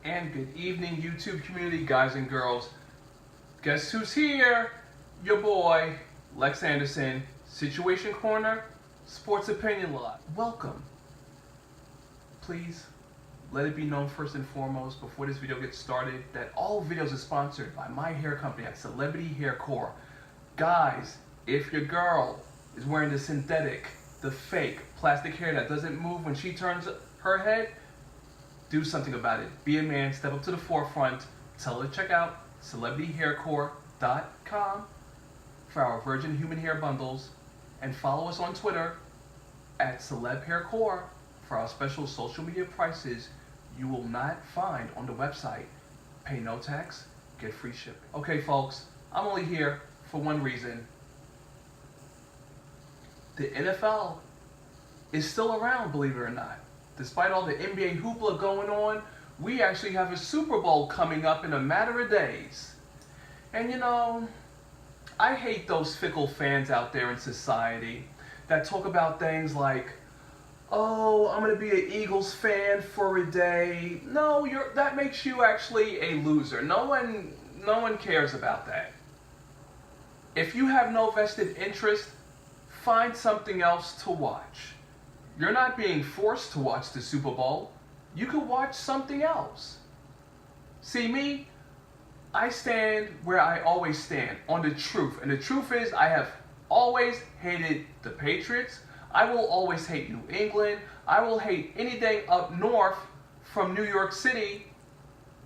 And good evening, YouTube community, guys and girls. Guess who's here? Your boy, Lex Anderson, Situation Corner, Sports Opinion Lot. Welcome. Please, let it be known first and foremost, before this video gets started, that all videos are sponsored by my hair company at Celebrity Hair Core. Guys, if your girl is wearing the synthetic, the fake, plastic hair that doesn't move when she turns her head, do something about it. Be a man, step up to the forefront, tell her to check out celebrityhaircore.com for our virgin human hair bundles, and follow us on Twitter at celebhaircore for our special social media prices you will not find on the website. Pay no tax, get free shipping. Okay folks, I'm only here for one reason. The NFL is still around, believe it or not. Despite all the NBA hoopla going on, we actually have a Super Bowl coming up in a matter of days. And you know, I hate those fickle fans out there in society that talk about things like, oh, I'm going to be an Eagles fan for a day. No, that makes you actually a loser. No one cares about that. If you have no vested interest, find something else to watch. You're not being forced to watch the Super Bowl. You could watch something else. See me, I stand where I always stand, on the truth. And the truth is, I have always hated the Patriots. I will always hate New England. I will hate anything up north from New York City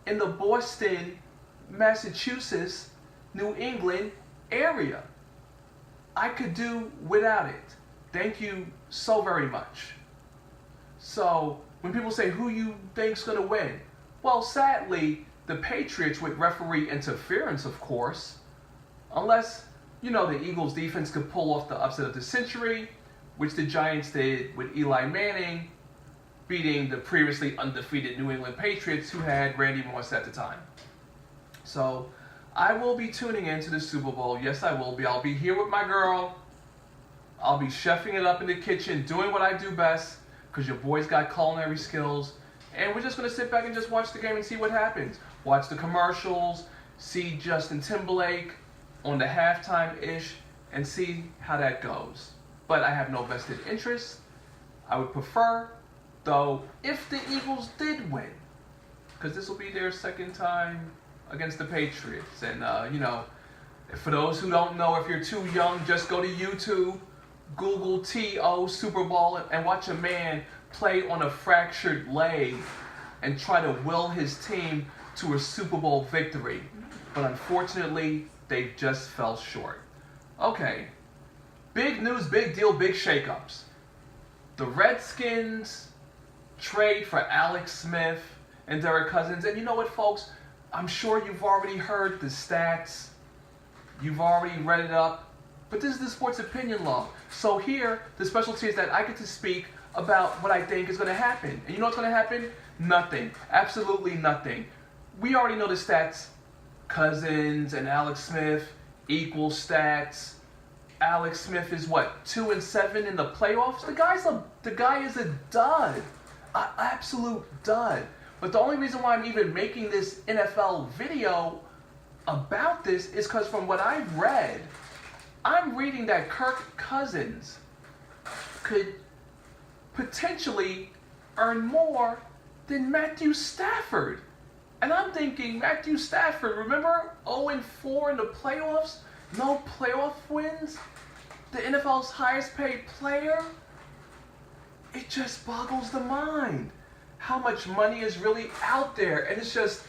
in the Boston, Massachusetts, New England area. I could do without it. Thank you so very much. So, when people say who you think's gonna win, well, sadly, the Patriots with referee interference, of course, unless, you know, the Eagles defense could pull off the upset of the century, which the Giants did with Eli Manning, beating the previously undefeated New England Patriots, who had Randy Moss at the time. So, I will be tuning into the Super Bowl. Yes, I will be. I'll be here with my girl. I'll be chefing it up in the kitchen, doing what I do best, because your boy's got culinary skills. And we're just going to sit back and just watch the game and see what happens. Watch the commercials, see Justin Timberlake on the halftime-ish, and see how that goes. But I have no vested interest. I would prefer, though, if the Eagles did win, because this will be their second time against the Patriots. And, you know, for those who don't know, if you're too young, just go to YouTube, Google T.O. Super Bowl, and watch a man play on a fractured leg and try to will his team to a Super Bowl victory. But unfortunately, they just fell short. Okay, big news, big deal, big shakeups. The Redskins trade for Alex Smith and Derek Cousins. And you know what, folks? I'm sure you've already heard the stats. You've already read it up. But this is the sports opinion law. So here, the specialty is that I get to speak about what I think is going to happen. And you know what's going to happen? Nothing. Absolutely nothing. We already know the stats. Cousins and Alex Smith equal stats. Alex Smith is what, 2-7 in the playoffs? The guy is a dud. An absolute dud. But the only reason why I'm even making this NFL video about this is because from what I've read, I'm reading that Kirk Cousins could potentially earn more than Matthew Stafford. And I'm thinking, Matthew Stafford, remember 0-4 in the playoffs? No playoff wins? The NFL's highest paid player? It just boggles the mind how much money is really out there. And it's just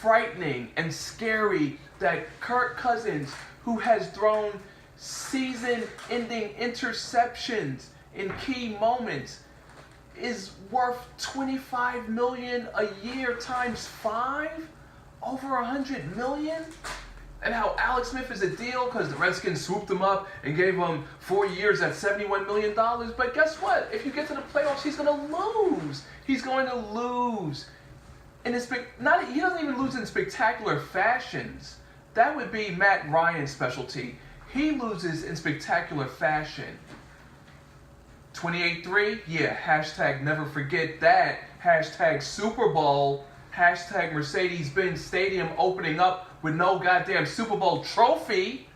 frightening and scary that Kirk Cousins, who has thrown season-ending interceptions in key moments, is worth $25 million a year times 5, over $100 million. And how Alex Smith is a deal because the Redskins swooped him up and gave him 4 years at $71 million. But guess what? If you get to the playoffs, he's going to lose. He's going to lose. And he doesn't even lose in spectacular fashions. That would be Matt Ryan's specialty. He loses in spectacular fashion. 28-3, yeah, hashtag never forget that. Hashtag Super Bowl. Hashtag Mercedes-Benz Stadium opening up with no goddamn Super Bowl trophy.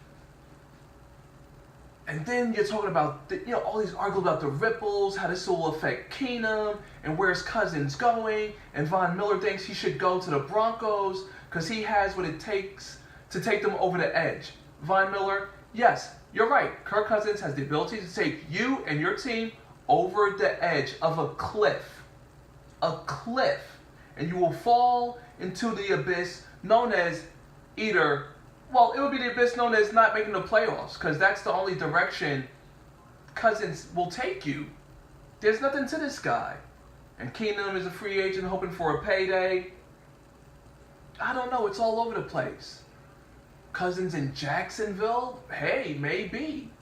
And then you're talking about, all these arguments about the ripples, how this will affect Keenum, and where's Cousins going, and Von Miller thinks he should go to the Broncos because he has what it takes to take them over the edge. Von Miller, yes, you're right. Kirk Cousins has the ability to take you and your team over the edge of a cliff. A cliff. And you will fall into the abyss known as either, well, it would be the abyss known as not making the playoffs, because that's the only direction Cousins will take you. There's nothing to this guy. And Keenum is a free agent hoping for a payday. I don't know, it's all over the place. Cousins in Jacksonville? Hey, maybe.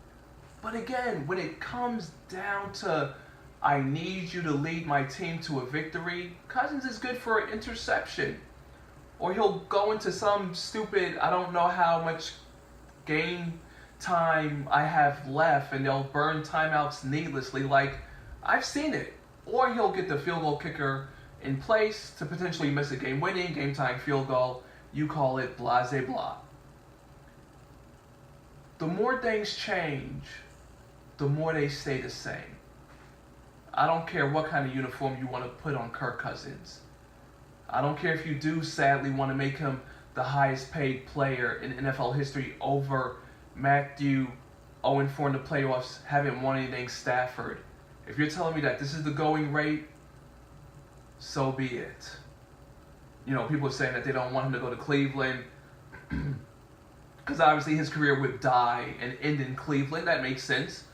But again, when it comes down to I need you to lead my team to a victory, Cousins is good for an interception. Or he'll go into some stupid, I don't know how much game time I have left, and they'll burn timeouts needlessly. Like, I've seen it. Or he'll get the field goal kicker in place to potentially miss a game-winning, game-tying field goal. You call it blase blah. The more things change, the more they stay the same. I don't care what kind of uniform you want to put on Kirk Cousins. I don't care if you do sadly want to make him the highest paid player in NFL history over Matthew 0-4 in the playoffs, haven't won anything, Stafford. If you're telling me that this is the going rate, so be it. People are saying that they don't want him to go to Cleveland because obviously his career would die and end in Cleveland. That makes sense.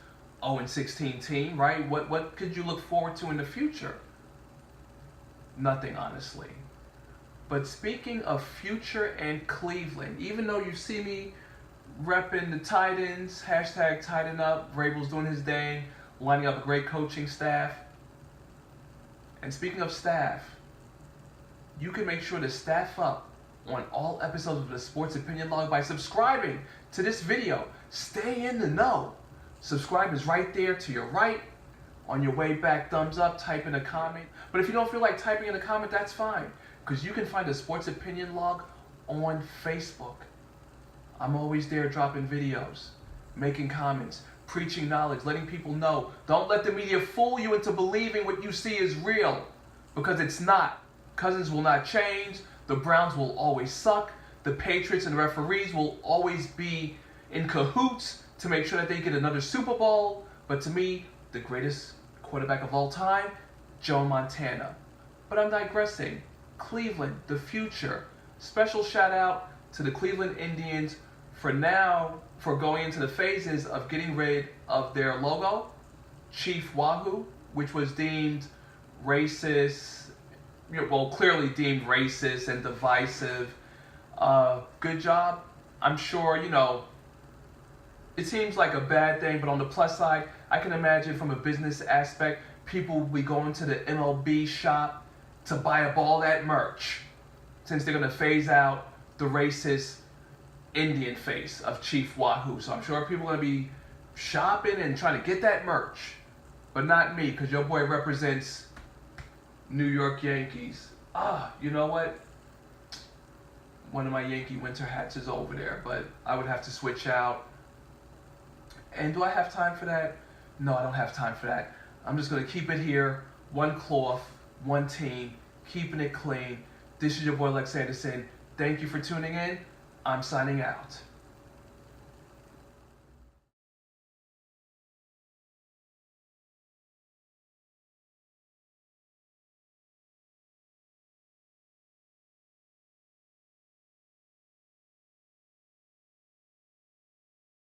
0-16 team, right? What could you look forward to in the future? Nothing, honestly. But speaking of future and Cleveland, even though you see me repping the Titans, hashtag Tighten Up, Vrabel's doing his thing, lining up a great coaching staff. And speaking of staff, you can make sure to staff up on all episodes of the Sports Opinion Log by subscribing to this video. Stay in the know. Subscribe is right there to your right. On your way back, thumbs up, type in a comment. But if you don't feel like typing in a comment, that's fine, because you can find the Sports Opinion Log on Facebook. I'm always there dropping videos, making comments, preaching knowledge, letting people know. Don't let the media fool you into believing what you see is real, because it's not. Cousins will not change. The Browns will always suck. The Patriots and referees will always be in cahoots to make sure that they get another Super Bowl. But to me, the greatest quarterback of all time, Joe Montana. But I'm digressing. Cleveland, the future. Special shout out to the Cleveland Indians for going into the phases of getting rid of their logo, Chief Wahoo, which was deemed racist, clearly deemed racist and divisive. Good job. I'm sure, it seems like a bad thing, but on the plus side, I can imagine from a business aspect, people will be going to the MLB shop to buy up all that merch, since they're going to phase out the racist Indian face of Chief Wahoo. So I'm sure people are going to be shopping and trying to get that merch. But not me, because your boy represents New York Yankees. You know what? One of my Yankee winter hats is over there, but I would have to switch out. And do I have time for that? No, I don't have time for that. I'm just going to keep it here. One cloth, one team, keeping it clean. This is your boy Lex Anderson. Thank you for tuning in. I'm signing out.